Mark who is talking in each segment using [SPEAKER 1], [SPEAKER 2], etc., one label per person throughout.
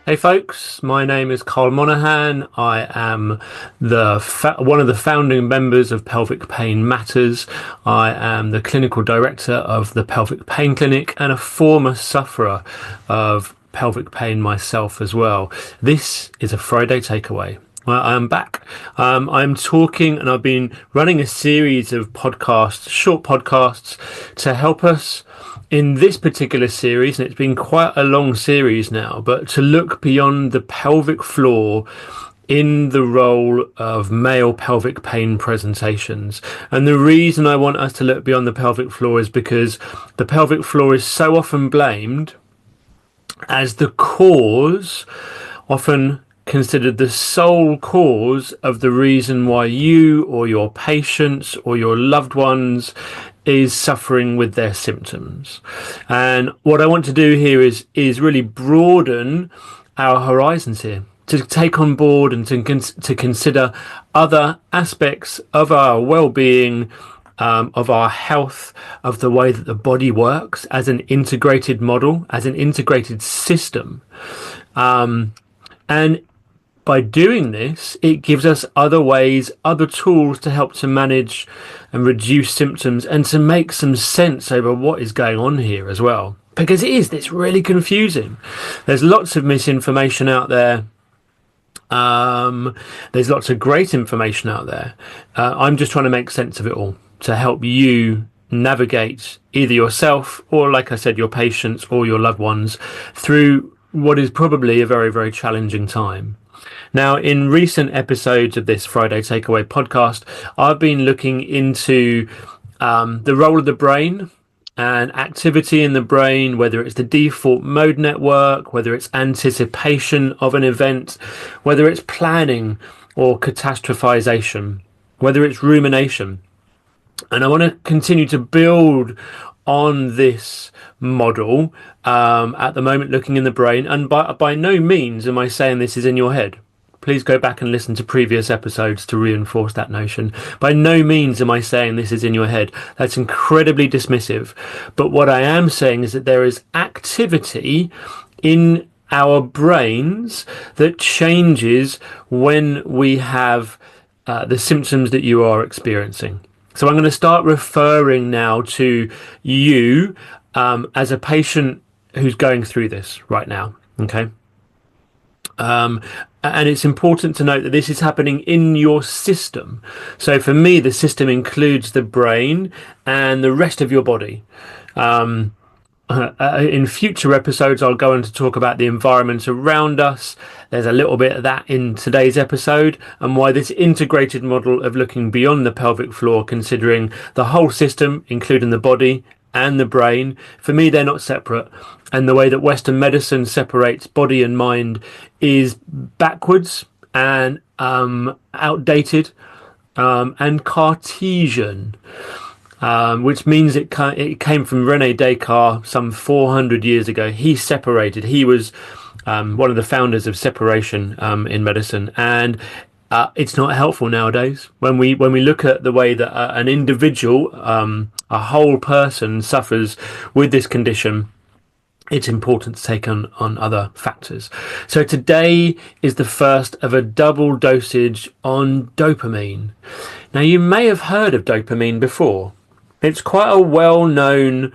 [SPEAKER 1] Hey folks, my name is Karl Monahan. I am one of the founding members of Pelvic Pain Matters. I am the clinical director of the Pelvic Pain Clinic and a former sufferer of pelvic pain myself as well. This is a Friday takeaway. Well, I'm back. I'm talking and I've been running a series of podcasts, short podcasts, to help us in this particular series, and it's been quite a long series now, but to look beyond the pelvic floor in the role of male pelvic pain presentations. And the reason I want us to look beyond the pelvic floor is because the pelvic floor is so often blamed as the cause, often considered the sole cause of the reason why you or your patients or your loved ones is suffering with their symptoms. And what I want to do here is really broaden our horizons here, to take on board and to consider other aspects of our well-being, of our health, of the way that the body works as an integrated model, as an integrated system. And by doing this, it gives us other ways, other tools to help to manage and reduce symptoms and to make some sense over what is going on here as well. Because it's really confusing. There's lots of misinformation out there. There's lots of great information out there. I'm just trying to make sense of it all to help you navigate either yourself or, like I said, your patients or your loved ones through what is probably a very, very challenging time. Now, in recent episodes of this Friday Takeaway podcast, I've been looking into the role of the brain and activity in the brain, whether it's the default mode network, whether it's anticipation of an event, whether it's planning or catastrophization, whether it's rumination. And I want to continue to build on this model at the moment, looking in the brain. And by no means am I saying this is in your head. Please go back and listen to previous episodes to reinforce that notion. By no means am I saying this is in your head. That's incredibly dismissive. But what I am saying is that there is activity in our brains that changes when we have the symptoms that you are experiencing. So I'm going to start referring now to you as a patient who's going through this right now. Okay. And it's important to note that this is happening in your system. So for me, the system includes the brain and the rest of your body. In future episodes, I'll go on to talk about the environment around us. There's a little bit of that in today's episode, and why this integrated model of looking beyond the pelvic floor, considering the whole system, including the body and the brain. For me, they're not separate. And the way that Western medicine separates body and mind is backwards and outdated and Cartesian, which means it came from René Descartes some 400 years ago. He separated. He was one of the founders of separation in medicine. And it's not helpful nowadays when we look at the way that an individual, a whole person, suffers with this condition. It's important to take on other factors. So today is the first of a double dosage on dopamine. Now, you may have heard of dopamine before. It's quite a well-known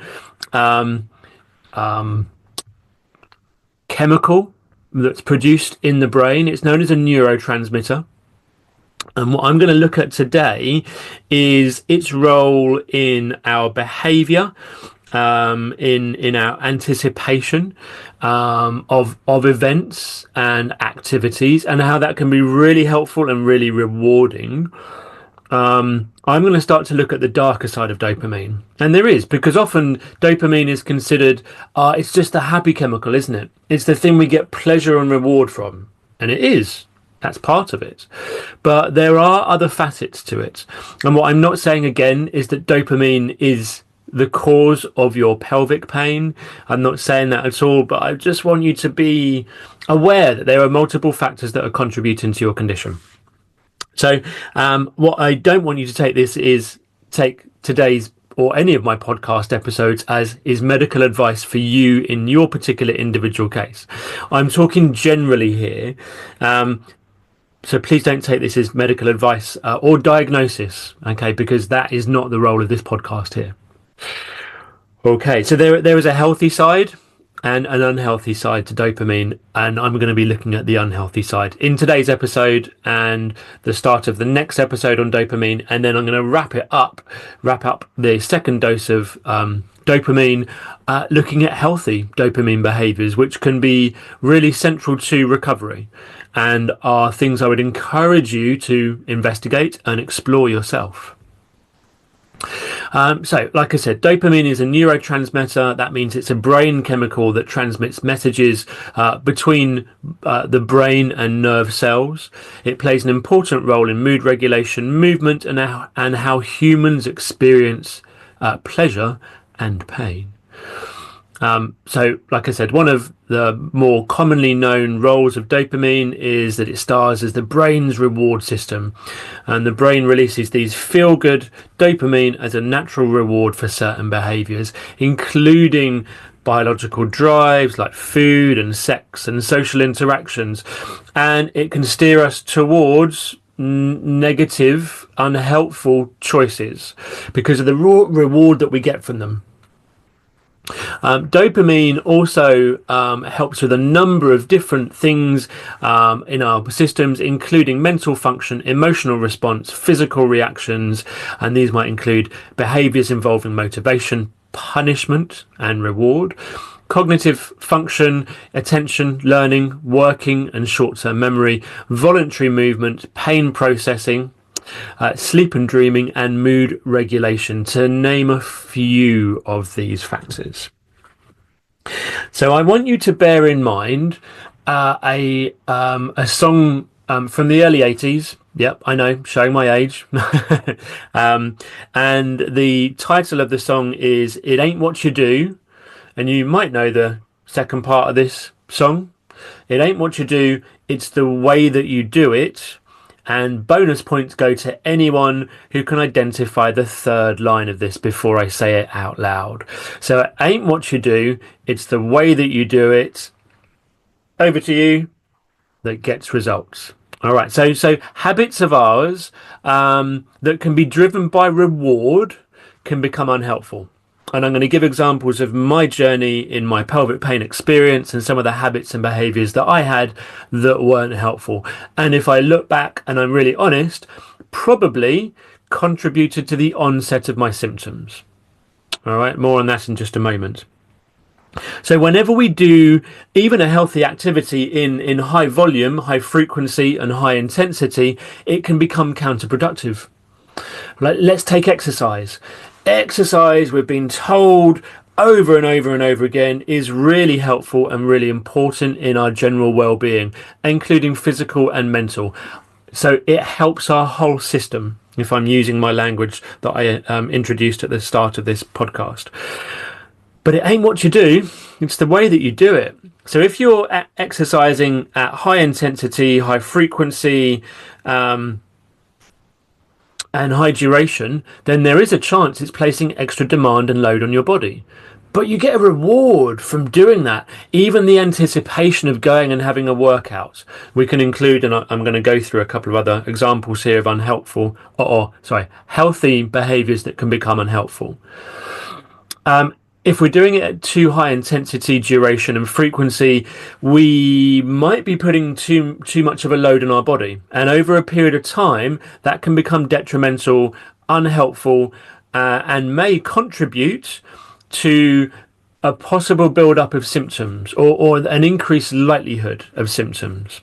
[SPEAKER 1] chemical that's produced in the brain. It's known as a neurotransmitter. And what I'm going to look at today is its role in our behaviour, in our anticipation of events and activities, and how that can be really helpful and really rewarding. I'm going to start to look at the darker side of dopamine. And there is, because often dopamine is considered, it's just a happy chemical, isn't it? It's the thing we get pleasure and reward from. And it is. That's part of it. But there are other facets to it. And what I'm not saying again is that dopamine is the cause of your pelvic pain. I'm not saying that at all, but I just want you to be aware that there are multiple factors that are contributing to your condition. So what I don't want you to take today's or any of my podcast episodes as is medical advice for you in your particular individual case. I'm talking generally here. So please don't take this as medical advice or diagnosis, okay, because that is not the role of this podcast here. Okay, so there is a healthy side and an unhealthy side to dopamine, and I'm going to be looking at the unhealthy side in today's episode and the start of the next episode on dopamine, and then I'm going to wrap up the second dose of dopamine, looking at healthy dopamine behaviours, which can be really central to recovery and are things I would encourage you to investigate and explore yourself. So, like I said, dopamine is a neurotransmitter. That means it's a brain chemical that transmits messages between the brain and nerve cells. It plays an important role in mood regulation, movement, and how humans experience pleasure and pain. So, like I said, one of the more commonly known roles of dopamine is that it stars as the brain's reward system, and the brain releases these feel-good dopamine as a natural reward for certain behaviours, including biological drives like food and sex and social interactions, and it can steer us towards negative, unhelpful choices because of the raw reward that we get from them. Dopamine also helps with a number of different things in our systems, including mental function, emotional response, physical reactions, and these might include behaviours involving motivation, punishment, and reward, cognitive function, attention, learning, working, and short-term memory, voluntary movement, pain processing, sleep and dreaming, and mood regulation, to name a few of these factors. So I want you to bear in mind a song from the early 80s. Yep, I know, showing my age. And the title of the song is "It Ain't What You Do," and you might know the second part of this song. It ain't what you do, it's the way that you do it. And bonus points go to anyone who can identify the third line of this before I say it out loud. So it ain't what you do, it's the way that you do it. Over to you. That gets results. All right. So habits of ours that can be driven by reward can become unhelpful. And I'm going to give examples of my journey in my pelvic pain experience and some of the habits and behaviours that I had that weren't helpful. And if I look back and I'm really honest, probably contributed to the onset of my symptoms. All right, more on that in just a moment. So whenever we do even a healthy activity in high volume, high frequency and high intensity, it can become counterproductive. Like, let's take exercise. Exercise, we've been told over and over and over again, is really helpful and really important in our general well-being, including physical and mental. So it helps our whole system, if I'm using my language that I introduced at the start of this podcast. But it ain't what you do, it's the way that you do it. So if you're exercising at high intensity, high frequency, and high duration, then there is a chance it's placing extra demand and load on your body. But you get a reward from doing that. Even the anticipation of going and having a workout. We can include, and I'm going to go through a couple of other examples here of healthy behaviours that can become unhelpful. If we're doing it at too high intensity, duration and frequency, we might be putting too much of a load on our body. And over a period of time, that can become detrimental, unhelpful, and may contribute to a possible build-up of symptoms or an increased likelihood of symptoms.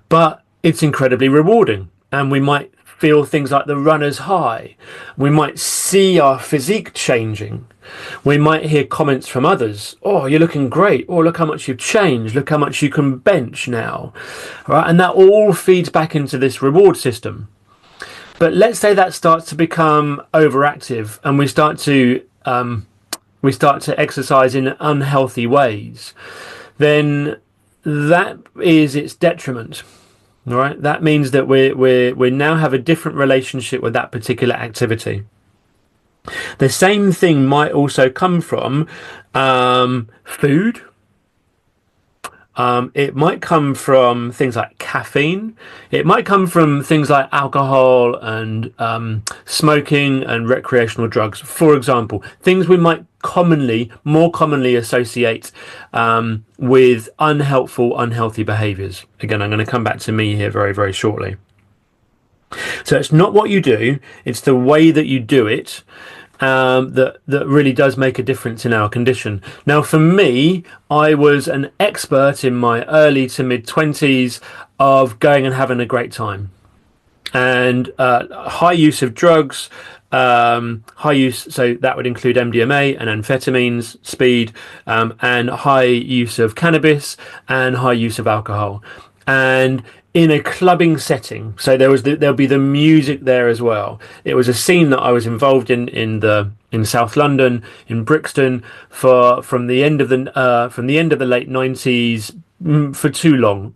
[SPEAKER 1] But it's incredibly rewarding, and we might feel things like the runner's high. We might see our physique changing. We might hear comments from others. Oh, you're looking great. Oh, look how much you've changed. Look how much you can bench now. All right? And that all feeds back into this reward system. But let's say that starts to become overactive and we start to exercise in unhealthy ways. Then that is its detriment. All right, that means that we now have a different relationship with that particular activity. The same thing might also come from food. It might come from things like caffeine. It might come from things like alcohol and smoking and recreational drugs. For example, things we might more commonly associate with unhealthy behaviours. Again, I'm going to come back to me here very, very shortly. So it's not what you do, it's the way that you do it that really does make a difference in our condition. Now, for me, I was an expert in my early to mid 20s of going and having a great time, and high use of drugs. High use, so that would include MDMA and amphetamines, speed, and high use of cannabis and high use of alcohol. And in a clubbing setting, so there'll be the music there as well. It was a scene that I was involved in South London, in Brixton, from the end of the late 90s for too long.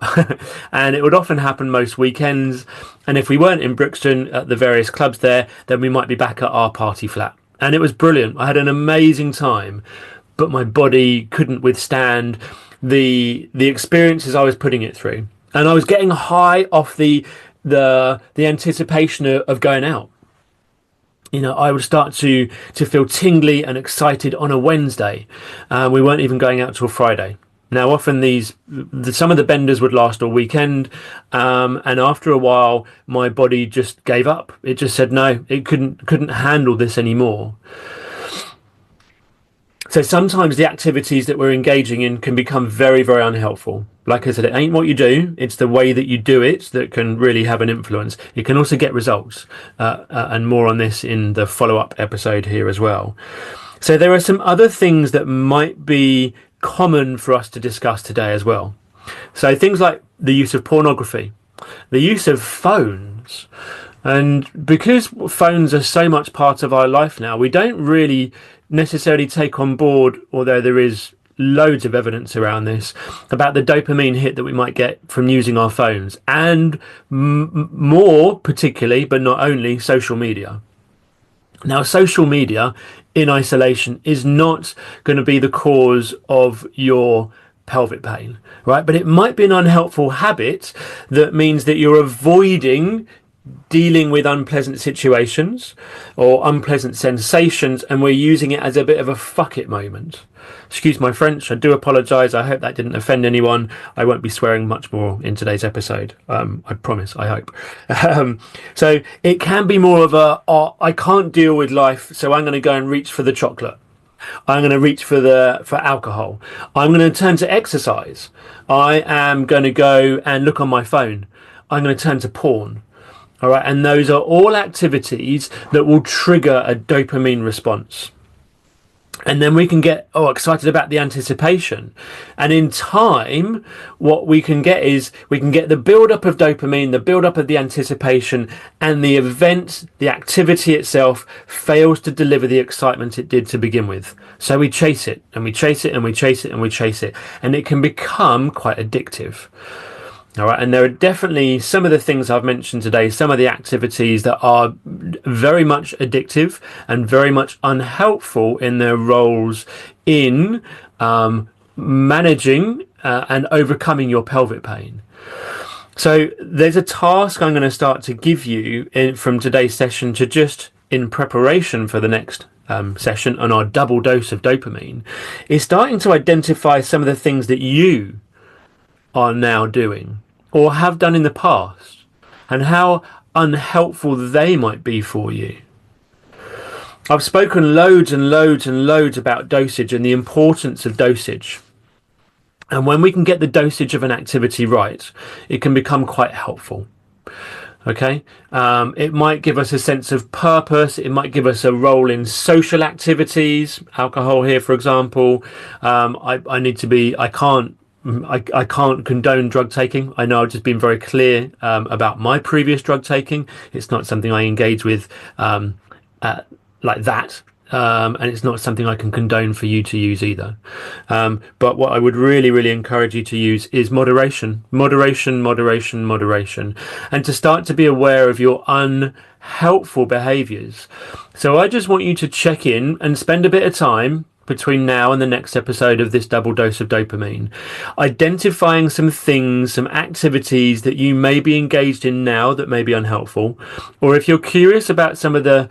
[SPEAKER 1] And it would often happen most weekends, and if we weren't in Brixton at the various clubs there, then we might be back at our party flat, and it was brilliant. I had an amazing time, but my body couldn't withstand the experiences I was putting it through. And I was getting high off the anticipation of going out. You know, I would start to feel tingly and excited on a Wednesday. We weren't even going out till Friday. Now, often some of the benders would last all weekend, and after a while, my body just gave up. It just said no, it couldn't handle this anymore. So sometimes the activities that we're engaging in can become very, very unhelpful. Like I said, it ain't what you do, it's the way that you do it that can really have an influence. It can also get results, and more on this in the follow-up episode here as well. So there are some other things that might be common for us to discuss today as well. So things like the use of pornography, the use of phones. And because phones are so much part of our life now, we don't really necessarily take on board, although there is loads of evidence around this, about the dopamine hit that we might get from using our phones, and more particularly, but not only, social media. Now, social media in isolation is not going to be the cause of your pelvic pain, right? But it might be an unhelpful habit that means that you're avoiding dealing with unpleasant situations or unpleasant sensations, and we're using it as a bit of a fuck it moment. Excuse my French, I do apologise. I hope that didn't offend anyone. I won't be swearing much more in today's episode. I promise, I hope. So it can be more of I can't deal with life, so I'm going to go and reach for the chocolate. I'm going to reach for alcohol. I'm going to turn to exercise. I am going to go and look on my phone. I'm going to turn to porn. All right, and those are all activities that will trigger a dopamine response. And then we can get excited about the anticipation. And in time, what we can get is we can get the build-up of dopamine, the build-up of the anticipation, and the event, the activity itself fails to deliver the excitement it did to begin with. So we chase it, and we chase it, and we chase it, and we chase it. And it can become quite addictive. All right, and there are definitely some of the things I've mentioned today, some of the activities that are very much addictive and very much unhelpful in their roles in managing and overcoming your pelvic pain. So there's a task I'm going to start to give you from today's session, to just in preparation for the next session on our double dose of dopamine, is starting to identify some of the things that you are now doing or have done in the past, and how unhelpful they might be for you. I've spoken loads and loads and loads about dosage and the importance of dosage. And when we can get the dosage of an activity right, it can become quite helpful. Okay, it might give us a sense of purpose. It might give us a role in social activities. Alcohol here, for example. I can't condone drug taking. I know I've just been very clear about my previous drug taking. It's not something I engage with like that. and it's not something I can condone for you to use either. But what I would really, really encourage you to use is moderation, moderation, moderation, moderation, and to start to be aware of your unhelpful behaviours. So I just want you to check in and spend a bit of time between now and the next episode of this double dose of dopamine, identifying some things, some activities that you may be engaged in now that may be unhelpful, or if you're curious about some of the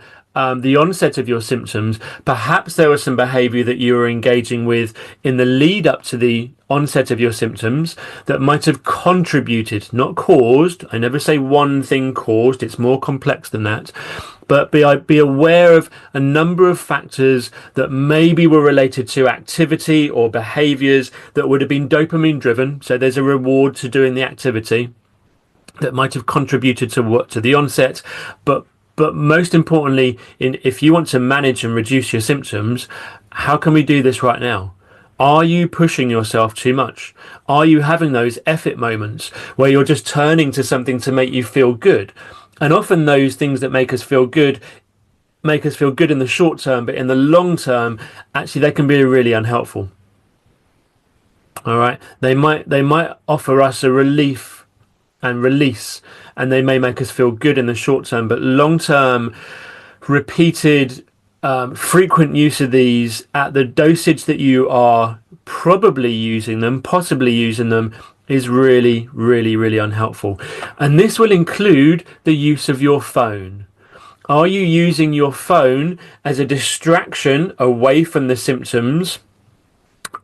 [SPEAKER 1] onset of your symptoms, perhaps there was some behaviour that you were engaging with in the lead up to the onset of your symptoms that might have contributed, not caused. I never say one thing caused, it's more complex than that. But be aware of a number of factors that maybe were related to activity or behaviours that would have been dopamine driven. So there's a reward to doing the activity that might have contributed to the onset. But most importantly, if you want to manage and reduce your symptoms, how can we do this right now? Are you pushing yourself too much? Are you having those effort moments where you're just turning to something to make you feel good? And often those things that make us feel good in the short term, but in the long term, actually they can be really unhelpful. All right. They might offer us a relief and release, and they may make us feel good in the short term, but long term, repeated, frequent use of these at the dosage that you are probably using them, possibly using them, is really, really, really unhelpful. And this will include the use of your phone. Are you using your phone as a distraction away from the symptoms?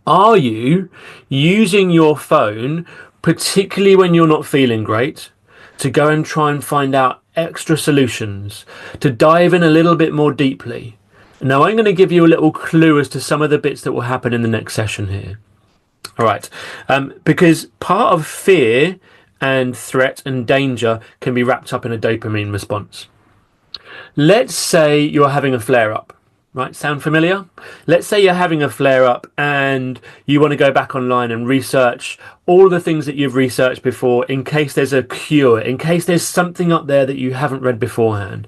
[SPEAKER 1] Are you using your phone, particularly when you're not feeling great, to go and try and find out extra solutions, to dive in a little bit more deeply? Now, I'm going to give you a little clue as to some of the bits that will happen in the next session here. All right, because part of fear and threat and danger can be wrapped up in a dopamine response. Let's say you're having a flare-up, right? Sound familiar? Let's say you're having a flare-up and you want to go back online and research all the things that you've researched before in case there's a cure, in case there's something up there that you haven't read beforehand,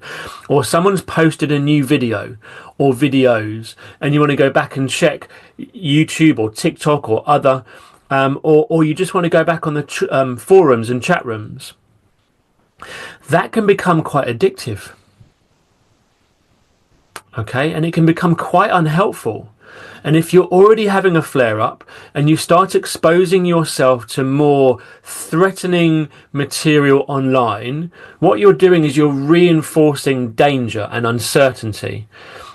[SPEAKER 1] or someone's posted a new video or videos and you want to go back and check YouTube or TikTok or other, or you just want to go back on the forums and chat rooms. That can become quite addictive. Okay, and it can become quite unhelpful. And if you're already having a flare-up and you start exposing yourself to more threatening material online, what you're doing is you're reinforcing danger and uncertainty.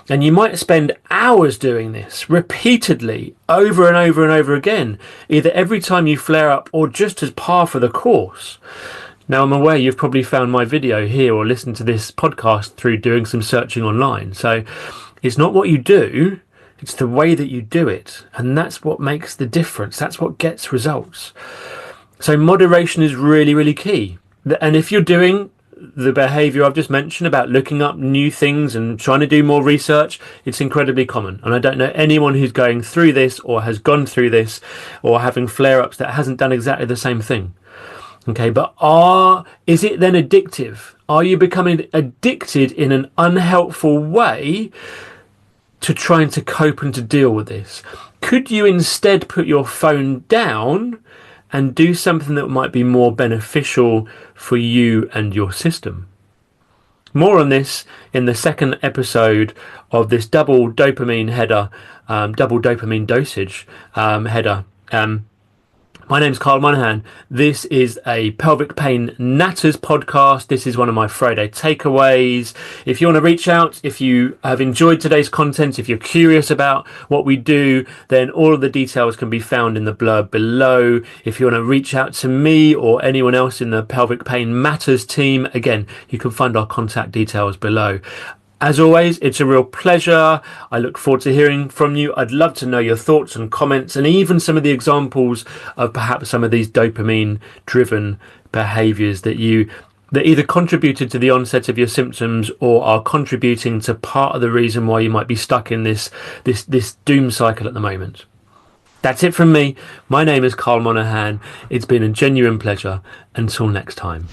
[SPEAKER 1] And you might spend hours doing this repeatedly, over and over and over again, either every time you flare up or just as par for the course. Now, I'm aware you've probably found my video here or listened to this podcast through doing some searching online. So it's not what you do, it's the way that you do it. And that's what makes the difference. That's what gets results. So moderation is really, really key. And if you're doing the behaviour I've just mentioned about looking up new things and trying to do more research, it's incredibly common. And I don't know anyone who's going through this or has gone through this or having flare-ups that hasn't done exactly the same thing. Okay, but is it then addictive? Are you becoming addicted in an unhelpful way to trying to cope and to deal with this? Could you instead put your phone down and do something that might be more beneficial for you and your system? More on this in the second episode of this double dopamine header, double dopamine dosage header. My name's Karl Monahan. This is a Pelvic Pain Natters podcast. This is one of my Friday takeaways. If you want to reach out, if you have enjoyed today's content, if you're curious about what we do, then all of the details can be found in the blurb below. If you want to reach out to me or anyone else in the Pelvic Pain Matters team, again, you can find our contact details below. As always, it's a real pleasure. I look forward to hearing from you. I'd love to know your thoughts and comments and even some of the examples of perhaps some of these dopamine-driven behaviours that either contributed to the onset of your symptoms or are contributing to part of the reason why you might be stuck in this doom cycle at the moment. That's it from me. My name is Karl Monahan. It's been a genuine pleasure. Until next time.